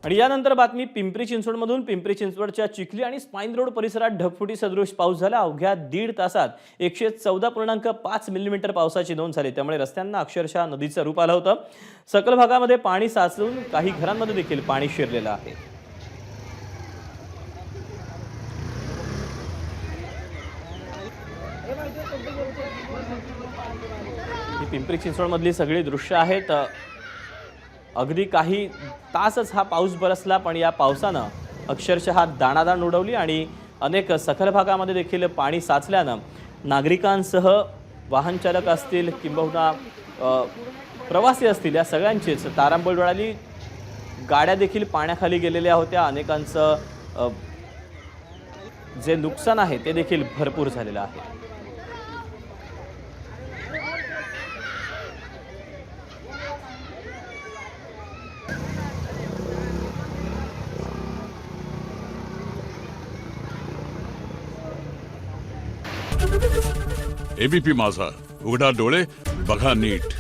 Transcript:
आणि यानंतर बातमी पिंपरी चिंचवडमधून। पिंपरी चिंचवडच्या चिखली आणि स्पाईन रोड परिसरात ढगफुटी सदृश पाऊस झाला। अवघ्या 1.5 तासात 114.5 मिलीमीटर पावसाची नोंद झाली। त्यामुळे रस्त्यांना अक्षरशः नदीचं रूप आलं होतं। सखल भागामध्ये पाणी साचून काही घरांमध्ये देखील पाणी शिरलेलं आहे। ही पिंपरी चिंचवडमधली सगळी दृश्य आहेत। अगदी काही तासच हा पाऊस बरसला, पण या पावसानं अक्षरशः दाणादाण उडवली आणि अनेक सखल भागामध्ये देखील पाणी साचल्यानं नागरिकांसह वाहन चालक असतील किंबहुना प्रवासी असतील या सगळ्यांचीच तारांबळ उडाली। गाड्या देखील पाण्याखाली गेलेल्या होत्या। अनेकांचं जे नुकसान आहे ते देखील भरपूर झालेलं आहे। एबीपी माझा, उघडा डोळे बघा नीट।